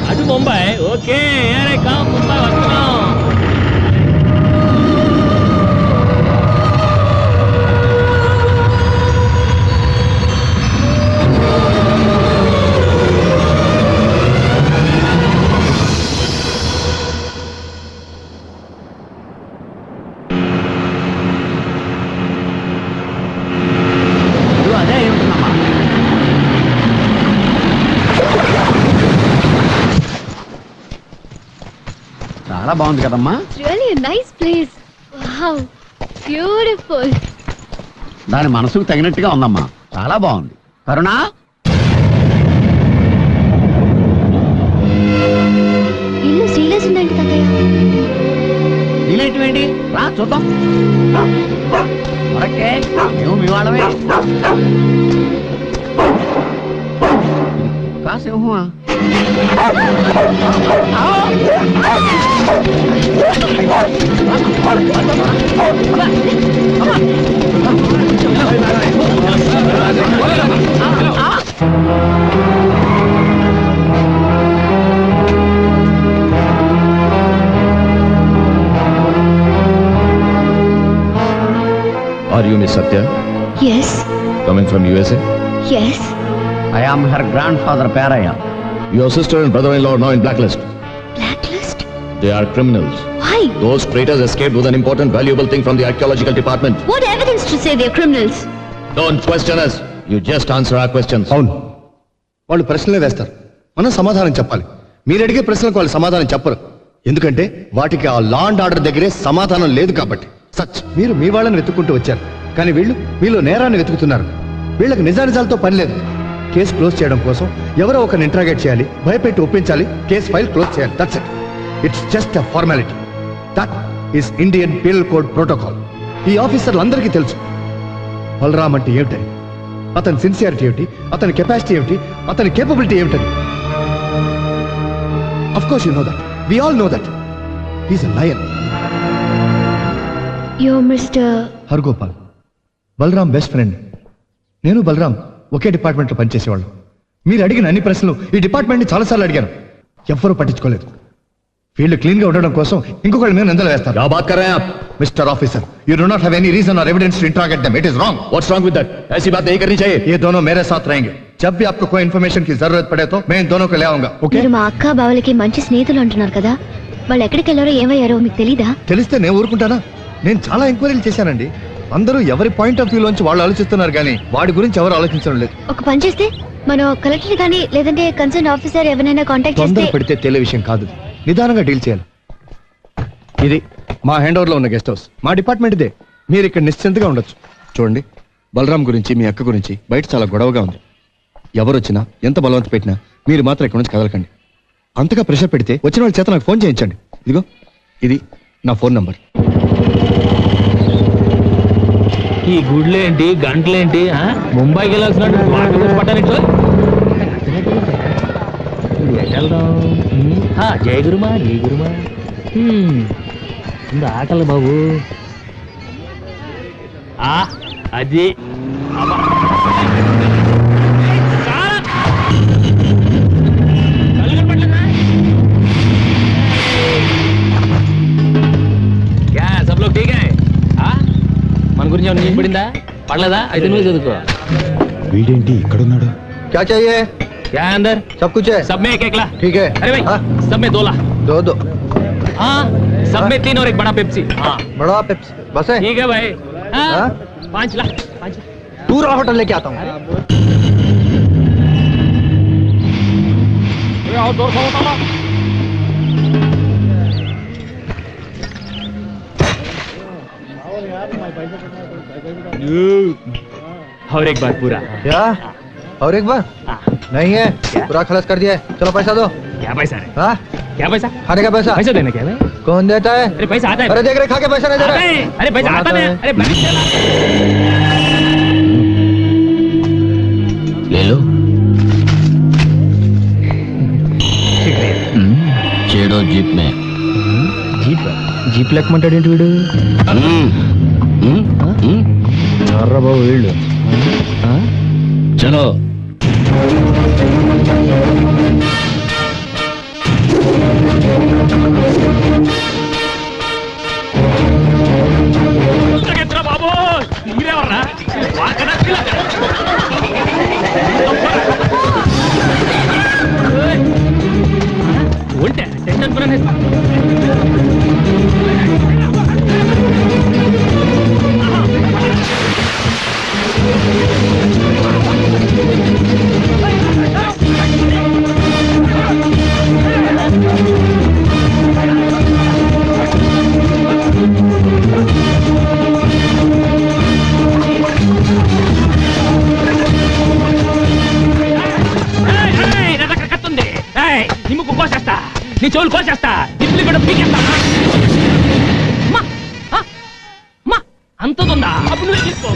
Speaker 3: అటు ముంబై. ఓకే ముంబై వస్తున్నాం.
Speaker 4: అదే ఏమిటమ్మా? చాలా బాగుంది కదమ్మా.
Speaker 6: Really a nice place. Wow. Beautiful.
Speaker 4: దాని మనసుకు తగినట్టుగా ఉందమ్మా. చాలా బాగుంది. కరుణా,
Speaker 6: ఇల్లు సీరియస్ ఉందండి తాతయ్య.
Speaker 4: నీలేంటివేంటి? రా చూద్దాం. మరకే మేము మీ వాళ్ళమే. కాసేమా
Speaker 5: Are you Miss Satya?
Speaker 6: Yes.
Speaker 5: Coming from USA?
Speaker 6: Yes.
Speaker 4: I am her grandfather Paraya.
Speaker 5: Your sister and brother-in-law are now in blacklist.
Speaker 6: Blacklist?
Speaker 5: They are criminals.
Speaker 6: Why? Why?
Speaker 8: Those traitors escaped with an important, valuable thing from the archaeological department.
Speaker 6: What evidence to say they're criminals?
Speaker 8: Don't question us. You just answer our questions.
Speaker 9: అవును, వాళ్ళు ప్రశ్నలే వేస్తారు, మనం సమాధానం చెప్పాలి. మీరు అడిగే ప్రశ్నలకు వాళ్ళు సమాధానం చెప్పరు, ఎందుకంటే వాటికి ఆ లా అండ్ ఆర్డర్ దగ్గరే సమాధానం లేదు కాబట్టి. సచ్, మీరు మీ వాళ్ళని వెతుక్కుంటూ వచ్చారు, కానీ వీళ్ళు మీలో నేరాన్ని వెతుకుతున్నారు. వీళ్ళకి నిజానిజాలతో పని లేదు. కేసు క్లోజ్ చేయడం కోసం ఎవరో ఒకరిని ఇంట్రాగేట్ చేయాలి, భయపెట్టి ఒప్పించాలి, కేసు ఫైల్ క్లోజ్ చేయాలి. That's it. It's just a formality. That is Indian penal code protocol. ఈ ఆఫీసర్లందరికీ తెలుసు బలరామ్ అంటే ఏమిటని, అతని సిన్సియారిటీ ఏమిటి, అతని కెపాసిటీ ఏమిటి, అతని కేపబిలిటీ ఏమిటని. Of course you know that. We all know that. He's a lion.
Speaker 6: You're Mr.
Speaker 9: Hargopal, Balram best friend. నేను బలరామ్ ఒకే డిపార్ట్మెంట్లో పనిచేసేవాళ్ళు. మీరు అడిగిన అన్ని ప్రశ్నలు ఈ డిపార్ట్మెంట్ని చాలాసార్లు అడిగాను, ఎవ్వరూ పట్టించుకోలేదు. వీళ్ళు క్లీన్ గా ఉండడం కోసం ఇంకొకళ్ళ మీద నిందలు వేస్తారు.
Speaker 8: क्या बात कर रहे हैं आप?
Speaker 9: Mister officer, you do not have any reason और evidence to interrogate them. It is wrong.
Speaker 8: What's wrong with that? ऐसी बात नहीं करनी चाहिए.
Speaker 9: ये दोनों मेरे साथ रहेंगे. जब भी आपको कोई इन्फॉर्मेशन की जरूरत पड़े तो मैं इन दोनों को ले आऊंगा. ओके?
Speaker 6: మీరు మా అక్క బావలకి మంచి స్నేహితులు అంటున్నారు కదా, వాళ్ళు ఎక్కడికి వెళ్ళారో ఏమయ్యారో మీకు తెలీదా?
Speaker 9: తెలిస్తే నేను ఊరుకుంటానా? నేను చాలా ఎంక్వైరీలు చేశానండి. అందరూ ఎవరి పాయింట్ ఆఫ్ వ్యూ లోంచి వాళ్ళు ఆలోచిస్తున్నారు, కానీ వాడి గురించి ఎవరు ఆలోచించడం లేదు.
Speaker 6: ఒక పని చేస్తే మనం కలెక్టర్ కానీ లేదంటే కన్సర్న్ ఆఫీసర్ ఎవరైనా కాంటాక్ట్
Speaker 9: తొందర
Speaker 6: చేస్తే.
Speaker 9: పెడితే తేలే విషయం కాదు, నిదానంగా డీల్ చేయాలి. ఇది మా హ్యాండ్ ఓవర్ లో ఉన్న గెస్ట్ హౌస్, మా డిపార్ట్మెంట్ ఇదే. మీరు ఇక్కడ నిశ్చింతగా ఉండొచ్చు. చూడండి, బలరాం గురించి మీ అక్క గురించి బయట చాలా గొడవగా ఉంది. ఎవరు వచ్చినా ఎంత బలవంత పెట్టినా మీరు మాత్రం ఇక్కడ నుంచి కదలకండి. అంతగా ప్రెషర్ పెడితే వచ్చిన వాళ్ళ చేత నాకు ఫోన్ చేయించండి. ఇదిగో ఇది నా ఫోన్ నంబర్.
Speaker 3: ఈ గుడ్లేంటి గంటలేంటి ముంబైకి వెళ్ళాల్సినట్టు పట్టానికి జయ గురుమా జయ గురుమా ఆకలి బాబు. అది సబ్ లోగ్ ఠీక్ హై. మన గురించి ఏమైనా న్యూస్ పడిందా? పడలేదా? అయితే నువ్వు చదువుకో.
Speaker 5: వీడేంటి ఇక్కడున్నాడు?
Speaker 9: क्या चाहिए?
Speaker 3: क्या है अंदर?
Speaker 9: सब कुछ है.
Speaker 3: सब में एक एक ला.
Speaker 9: ठीक है.
Speaker 3: अरे भाई सब में 2 ला.
Speaker 9: दो दो.
Speaker 3: हाँ सब में 3 और एक बड़ा पेप्सी. हाँ
Speaker 9: बड़ा पेप्सी बस है.
Speaker 3: ठीक है भाई. हाँ 5 ला 5.
Speaker 9: पूरा होटल लेके आता हूँ.
Speaker 3: आओ 200 होता ला. और एक बार पूरा.
Speaker 9: क्या? और एक बार? नहीं है, पूरा खलास कर दिया है. चलो पैसा दो.
Speaker 3: क्या पैसा है?
Speaker 9: हाँ,
Speaker 3: क्या पैसा?
Speaker 9: खाने का पैसा.
Speaker 3: पैसा देने क्या है?
Speaker 9: कौन देता है?
Speaker 3: अरे पैसा आता है.
Speaker 9: अरे देख रहे, खा के पैसा नहीं दे
Speaker 3: आता
Speaker 9: रहा
Speaker 3: है.
Speaker 9: है.
Speaker 3: अरे पैसा आता है. अरे बैठ जा.
Speaker 4: ले लो. చేడో జీప్ మే.
Speaker 3: జీప్ జీప్ లెక్కమంటాడేంటి వీడు? ఎర్ర బాబు వీళ్ళు.
Speaker 4: చలో.
Speaker 3: బాబు మీరేవర్రా? ఉంటే టెన్షన్ పడనే. నీ ముక్కు కోసేస్తా, నీ చెవులు కోసేస్తా, నిప్పులు కూడా పీకేస్తా. అంతదుందా? అప్పుడు నువ్వే తీసుకో.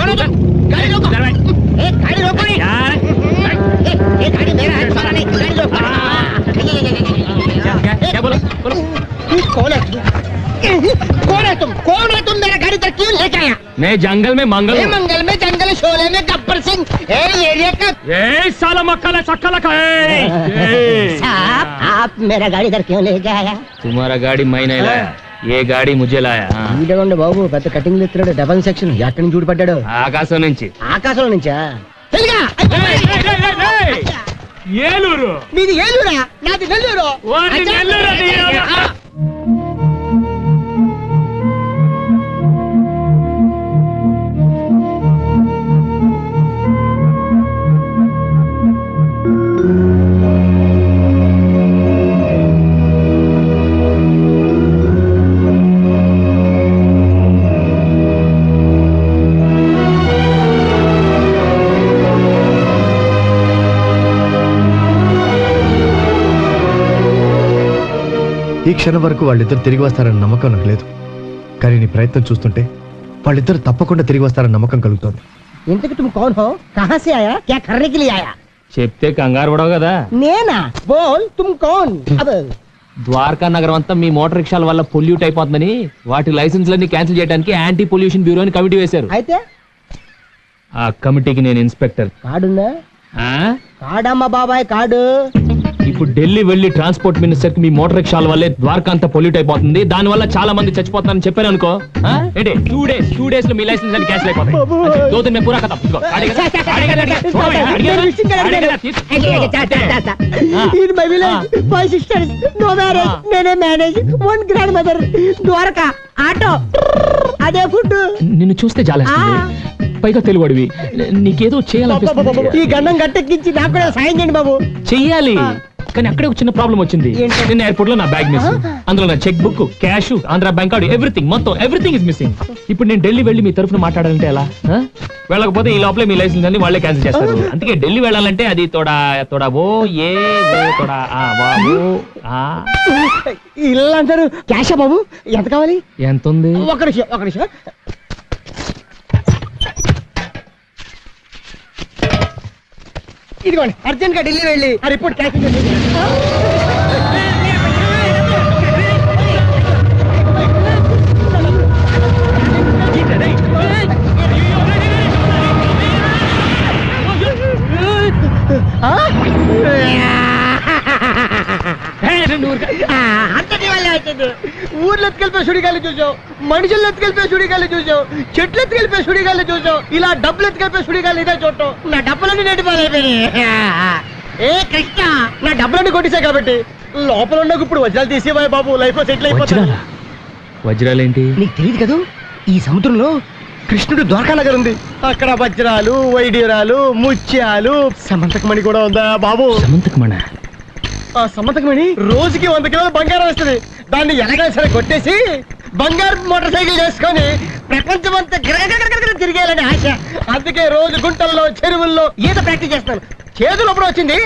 Speaker 4: गाड़ी रोको गाड़ी रोको गाड़ी मेरा है सारा नहीं गाड़ी रोको
Speaker 3: क्या बोलो बोलो
Speaker 4: कौन है तुम मेरा गाड़ी तक क्यों लेके आया
Speaker 3: मैं जंगल में मंगल हूँ।
Speaker 4: मंगल में जंगल शोले में गब्बर सिंह एरिया का
Speaker 3: साला मक्खला सक्खला का
Speaker 4: साहब आप मेरा गाड़ी इधर क्यों लेके आया
Speaker 3: तुम्हारा गाड़ी मैं नहीं लाया ये गाड़ी मुझे लाया
Speaker 4: వీడేమండి బాబు పెద్ద కటింగ్ ఎత్తున్నాడు డబల్ సెక్షన్ ఎక్కడి నుంచి చూడపడ్డాడు
Speaker 3: ఆకాశం నుంచి
Speaker 4: ఆకాశంలో నుంచా
Speaker 3: ఏలూరు
Speaker 4: మీది ఏలూరా నాది నెల్లూరు
Speaker 3: వాడి నెల్లూరు అది.
Speaker 9: ఈ క్షణం వరకు వాళ్ళిద్దరు తిరిగి వస్తారన్న నమ్మకం నాకు లేదు, కానీ నీ ప్రయత్నం చూస్తుంటే వాళ్ళిద్దరు తప్పకుండా తిరిగి వస్తారన్న నమ్మకం కలుగుతోంది.
Speaker 4: ఇంతకు तुम कौन हो कहां से आया क्या करने के लिए आया
Speaker 3: చెప్తే కంగారు పడవు కదా.
Speaker 4: నేనా बोल तुम कौन अब
Speaker 3: ద్వారకా నగరం అంతా మీ మోటార్ రిక్షాల వల్ల పొల్యూట్ అయిపోతుందని వాటి లైసెన్స్లన్నీ క్యాన్సిల్ చేయడానికి యాంటీ పొల్యూషన్ బ్యూరో అని కమిటీ వేశారు.
Speaker 4: అయితే
Speaker 3: ఆ కమిటీకి నేను ఇన్స్పెక్టర్.
Speaker 4: కాడుందా కాడమ్మ బాబాయ్ కాడు
Speaker 3: ఇప్పుడు ఢిల్లీ వెళ్లి ట్రాన్స్పోర్ట్ మినిస్టర్ కి మీ మోటార్ రిక్షాల వల్లే ద్వారకా అంతా పొల్యూట్ అయిపోతుంది, దాని వల్ల చాలా మంది చచ్చిపోతారని చెప్పాను అనుకో. ఏంటి 2 డేస్ లో మీ లైసెన్స్ అన్ని క్యాన్సిల్ అయిపోతాయి. దో దిన్ మే పూరా ఖతం.
Speaker 4: In my village, my sisters, no marriage, నేనే manage, 1 grandmother, Dwaraka, auto, అదే ఫుడ్.
Speaker 3: నిన్ను చూస్తే జాలేస్తుంది, పైగా తెలుగుడివి, నీకేదో చేయాలనిపిస్తుంది.
Speaker 4: ఈ గండం గట్టెక్కించి నాకు కూడా సాయం చేయండి బాబు.
Speaker 3: చెయ్యాలి, కానీ అక్కడే ఒక చిన్న ప్రాబ్లం వచ్చింది. నిన్న ఎయిర్పోర్ట్ లో నా బ్యాగ్ మిస్, అందులో నా cheque book, cash, Andhra bank card, everything is missing. ఇప్పుడు నేను ఢిల్లీ వెళ్ళి మీ తరఫున మాట్లాడాలంటే ఎలా? వెళ్ళకపోతే ఈ లోపలే మీ లైసెన్స్ అన్ని వాళ్ళే క్యాన్సిల్ చేస్తారు. అందుకే ఢిల్లీ వెళ్ళాలంటే అది తోడా ఓ ఏ ఓ తోడా
Speaker 4: ఇల్లు అంటారు. క్యాషా బాబు ఎంత కావాలి?
Speaker 3: ఎంత ఉంది?
Speaker 4: ఒక నిమిషం ఇదిగోండి, అర్జెంట్ గా ఢిల్లీ వెళ్ళి ఆ రిపోర్ట్ క్యాన్సిల్ చేసి ఊర్లో ఎత్తుకెళ్ళిపోయి సుడిగాలి చూసావు, మనుషులు ఎత్తుకెళ్ళిపోయి సుడిగాలి చూసావు, చెట్లు ఎత్తుకెళ్ళిపోయి సుడిగాలి చూసావు, ఇలా డబ్బులు ఎత్తుకెళ్ళిపోయి సుడిగాలి ఇదే చూడటం. నా డబ్బులన్నీ నెట్టిపోయిపోయినాయి. ఏ కృష్ణ, నా డబ్బులన్నీ కొట్టేశాయి కాబట్టి లోపల ఉన్న ఇప్పుడు వజ్రాలు తీసేవాయి బాబు, లైఫ్ లో సెటిల్ అయిపోతాయి.
Speaker 3: వజ్రాలేంటి?
Speaker 4: నీకు తెలియదు కదా, ఈ సముద్రంలో కృష్ణుడు ద్వారకా నగర్ ఉంది, అక్కడ వజ్రాలు, వైడ్యూరాలు, ముత్యాలు, సమంతకమణి కూడా ఉందా బాబు?
Speaker 3: సమంతకమణి?
Speaker 4: ఆ సమంతకమణి రోజుకి 100 కిలోల బంగారం వస్తుంది. దాన్ని ఎలాగైనా సరే కొట్టేసి బంగారు మోటార్ సైకిల్ చేసుకొని ప్రపంచం అంతా గిరగిర తిరిగేయాలని ఆశ. అందుకే రోజు గుంటల్లో, చెరువుల్లో ఈత ప్రాక్టీస్ చేస్తాను. చేతులు ఒప్పుడు వచ్చింది,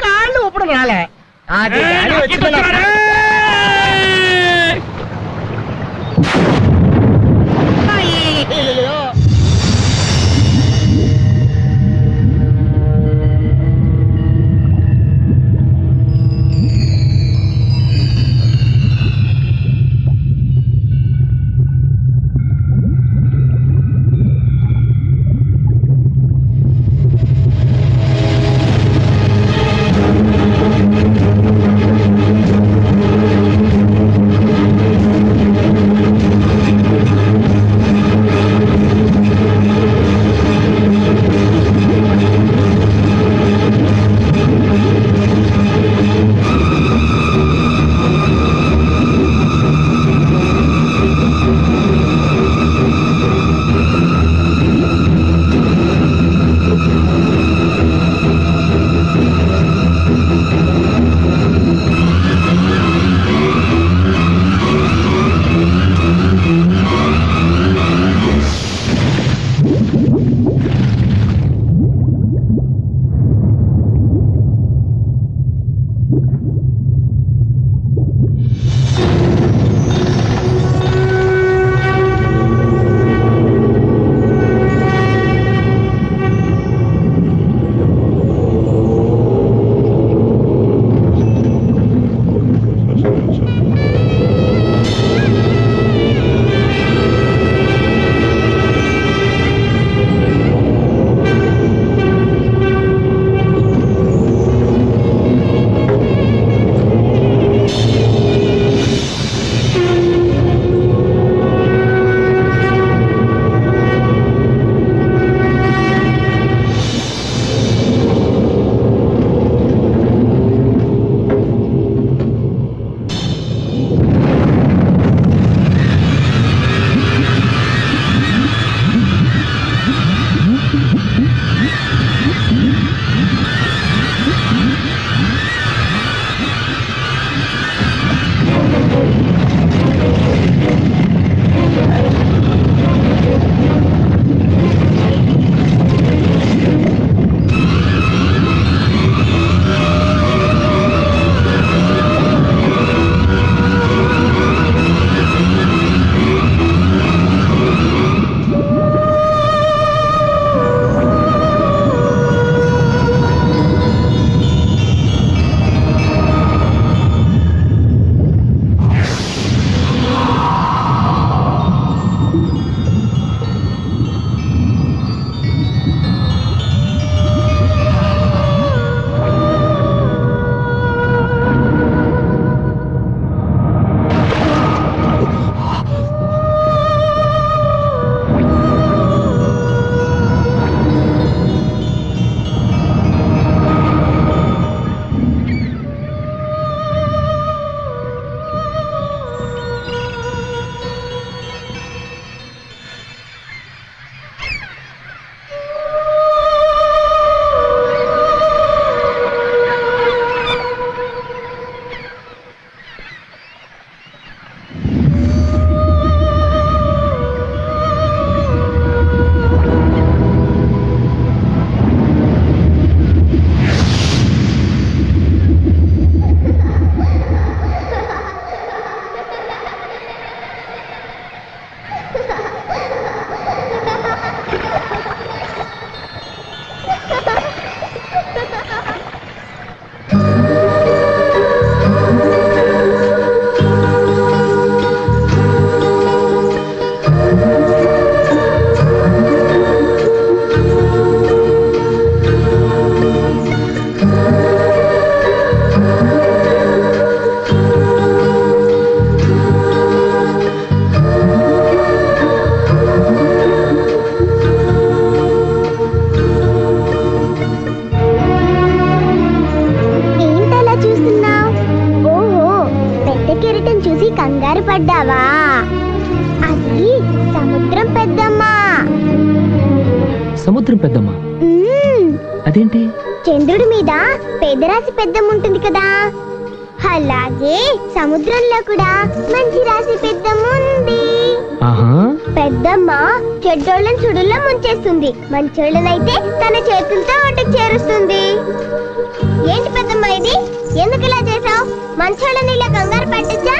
Speaker 4: కాళ్ళు ఒప్పుడు రాలే. అది గాలి వచ్చింది నాకు. అయ్యయ్యో.
Speaker 10: వెళ్ళటం చూసి కంగారు పడ్డావా? అది సముద్రం పెద్దమ్మ.
Speaker 3: సముద్రం పెద్దమ్మ అదేంటి?
Speaker 10: చంద్రుడి మీద పేదరాశి పెద్దమ్మ ఉంటుంది కదా, అలాగే సముద్రంలో కూడా మంచి రాశి పెద్దమ్మ ఉంది. పెద్దమ్మ చెడ్డోళ్ళని సుడుల్లో ముంచేస్తుంది, మంచోళ్ళనైతే తన చేతులతో ఒడ్డుకు చేరుస్తుంది. ఏంటి పెద్దమ్మ ఇది? ఎందుకు ఇలా చేసావు? మంచోళ్ళని ఇలా కంగారు పెట్టచ్చా?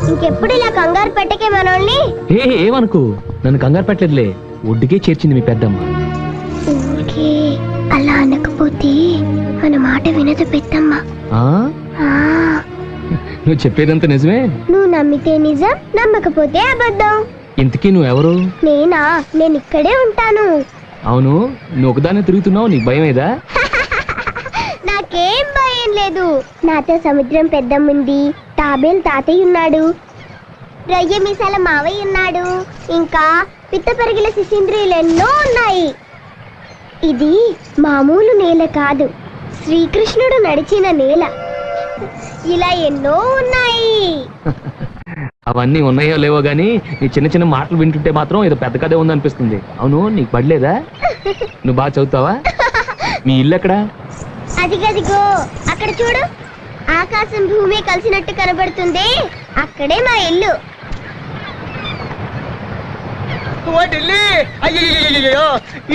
Speaker 10: ఇంకెప్పుడు ఇలా కంగారు పెట్టకే మనోళ్ళని.
Speaker 3: ఏమనుకు, నన్ను కంగారు పెట్టలేదులే, ఒడ్డుకే చేర్చింది మీ పెద్దమ్మ.
Speaker 10: ఊరికే అలా అనకపోతే మన మాట వినదు పెద్దమ్మ.
Speaker 3: నువ్వు చెప్పేదంతా నిజమే?
Speaker 10: నువ్వు నమ్మితే నిజం, నమ్మకపోతే అబద్ధం.
Speaker 3: ఇంతకీ నువ్వెవరు?
Speaker 10: నేనా? నేను ఇక్కడే ఉంటాను.
Speaker 3: అవును, నువ్వు ఒకదాన్ని తిరుగుతున్నావు, నీకు భయం ఏదా?
Speaker 10: నాకేం భయం లేదు. నాతో సముద్రం పెద్దమ్ముంది, తాబేలు తాతయ్య ఉన్నాడు, రొయ్య మీసాల మావయ్య ఉన్నాడు, ఇంకా పిత్త పెరిగిల శిశింద్రియులు ఎన్నో ఉన్నాయి. ఇది మామూలు నేల కాదు, శ్రీకృష్ణుడు నడిచిన నేల. ఇలా ఎన్నో ఉన్నాయి.
Speaker 3: అవన్నీ ఉన్నాయో లేవో గానీ నీ చిన్న చిన్న మాటలు వింటుంటే మాత్రం ఏదో పెద్ద కథే ఉందనిపిస్తుంది. అవును, నీకు పడలేదా? నువ్వు బాగా చదువుతావా? మీ ఇల్లు ఎక్కడా?
Speaker 10: అదిగదిగో అక్కడ చూడు, ఆకాశం భూమి కలిసినట్టు కనబడుతుంది, అక్కడే మా ఇల్లు.
Speaker 4: అయ్యో,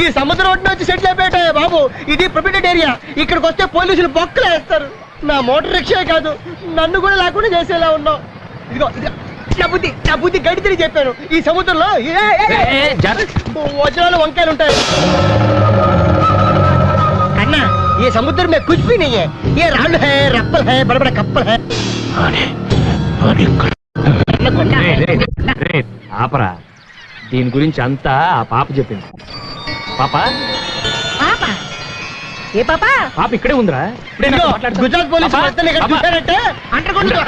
Speaker 4: ఈ సముద్రం ఒడ్డున వచ్చి సెటిల్ అయిపోయాయి బాబు. ఇది ప్రొటెక్టెడ్ ఏరియా, ఇక్కడికి వస్తే పోలీసులు బొక్కలు వేస్తారు. నా మోటార్ రిక్షా కాదు, నన్ను కూడా లేకుండా చేసేలా ఉన్నావు. ఇదిగో నా బుద్ధి గడితని చెప్పాను. ఈ సముద్రంలో వజ్రాలు వంకాయలు ఉంటాయి అన్నా. ये समुद्र में कुछ भी नहीं है, ये राल है, रप्पल है, बड़े बड़े कप्पल है.
Speaker 3: ఆపరా, దీని గురించి అంతా ఆ పాప చెప్పింది. పాప
Speaker 1: ఏ పాప?
Speaker 3: పాప ఇక్కడే ఉందిరా.
Speaker 4: గుజరాత్ పోలీసు చూసారంటే అంటకుండా.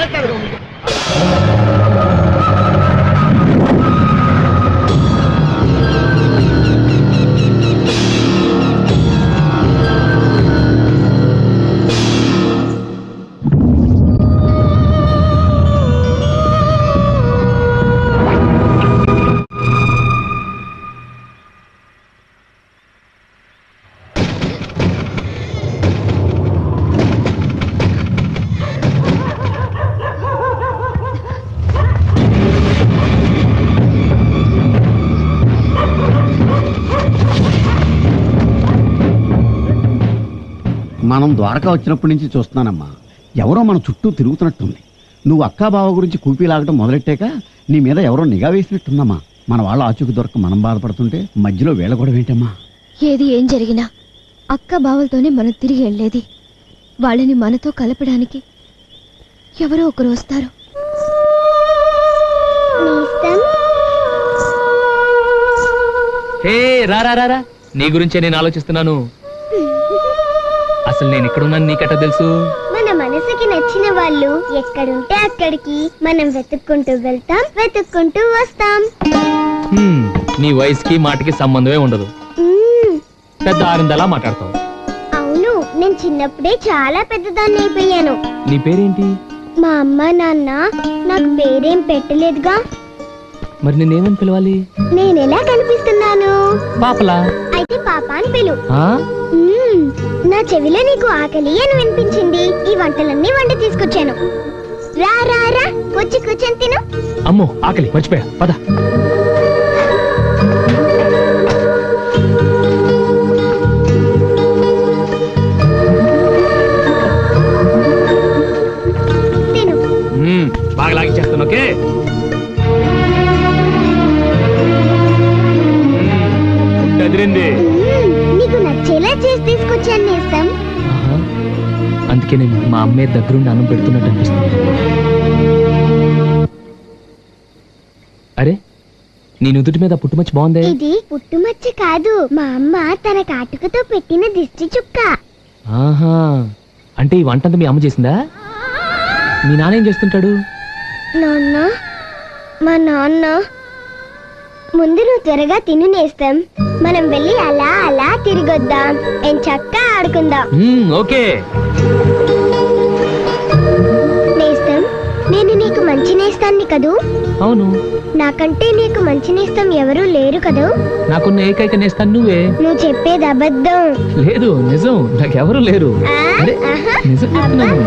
Speaker 11: మనం ద్వారకా వచ్చినప్పటి నుంచి చూస్తున్నానమ్మా, ఎవరో మన చుట్టూ తిరుగుతున్నట్టుంది. నువ్వు అక్కా బావ గురించి కూపీలాగటం మొదలెట్టాక నీ మీద ఎవరో నిఘా వేసినట్టుందమ్మా. మన వాళ్ళ ఆచూకు దొరక మనం బాధపడుతుంటే మధ్యలో వేళ కూడా ఏంటమ్మా?
Speaker 6: ఏది ఏం జరిగినా అక్క బావలతోనే మనం తిరిగి వెళ్ళేది. వాళ్ళని మనతో కలపడానికి ఎవరో ఒకరు వస్తారు.
Speaker 3: రా, నీ గురించే నేను ఆలోచిస్తున్నాను. అసలు నేను ఇక్కడున్నాను నీకెట్టా తెలుసు?
Speaker 10: మన మనసుకి నచ్చిన వాళ్ళు ఎక్కడుంటే అక్కడికి మనం వెతుక్కుంటూ వెళ్తాం, వెతుక్కుంటూ వస్తాం.
Speaker 3: నీ వయసుకి మాటకి సంబంధమే ఉండదు, పెద్ద ఆరిందలా మాట్లాడతావు.
Speaker 10: అవును, నేను చిన్నప్పుడే చాలా పెద్దదాన్ని అయిపోయాను.
Speaker 3: నీ పేరేంటి?
Speaker 10: మా అమ్మ నాన్న నాకు పేరేం పెట్టలేదుగా.
Speaker 3: మరి నేనేమని పిలవాలి?
Speaker 10: నేనెలా కనిపిస్తున్నాను?
Speaker 3: పాపలా.
Speaker 10: అయితే పాప అని పిలు. నా చెవిలో నీకు ఆకలి అని వినిపించింది, ఈ వంటలన్నీ వండి తీసుకొచ్చాను. రా రా రా, వచ్చి కూర్చొని తిను.
Speaker 3: అమ్మో, ఆకలి మర్చిపోయా, పద.
Speaker 10: తిను.
Speaker 3: బాగా లాగించేస్తాను, ఓకే? అదిరింది.
Speaker 10: నీకు నచ్చేలా చేసి తీసుకొచ్చాను నేస్తం.
Speaker 3: అందుకే నేను మా అమ్మే దగ్గరుండి అన్నం పెడుతున్నట్టు అనిపిస్తుంది. అరే, నీ నుదుటి మీద పుట్టుమచ్చి బాగుంది.
Speaker 10: ఇది పుట్టుమచ్చ కాదు, మా అమ్మ తన కాటుకతో పెట్టిన దిష్టి చుక్క.
Speaker 3: ఆహా, అంటే ఈ వంటంతా మీ అమ్మ చేసిందా? మీ నాన్న ఏం చేస్తుంటాడు?
Speaker 10: నాన్న, మా నాన్న. ముందు నువ్వు త్వరగా తిను నేస్తం, మనం వెళ్ళి అలా అలా తిరిగొద్దాం, చక్కగా ఆడుకుందాం.
Speaker 3: ఓకే
Speaker 10: నేస్తం, నేను నీకు నేస్తాన్ని కదూ?
Speaker 3: అవును,
Speaker 10: నాకంటే నీకు మంచి నేస్తం ఎవరూ లేరు కదూ?
Speaker 3: నాకున్న ఏకైక నేస్తాను నువ్వే.
Speaker 10: నువ్వు చెప్పేది అబద్ధం.
Speaker 3: లేదు, నిజం, నాకెవరు లేరు. అరే, నిజం చెప్తున్నాను.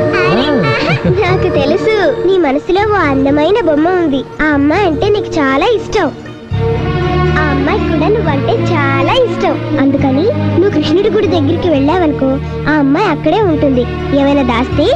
Speaker 10: నాకు తెలుసు, నీ మనసులో ఓ అందమైన బొమ్మ ఉంది. ఆ అమ్మాయి అంటే నీకు చాలా ఇష్టం. ఆ అమ్మాయి కూడా నువ్వంటే చాలా ఇష్టం. అందుకని నువ్వు కృష్ణుడి గుడి దగ్గరికి వెళ్ళావనుకో, ఆ అమ్మాయి అక్కడే ఉంటుంది. ఏమైనా దాస్తే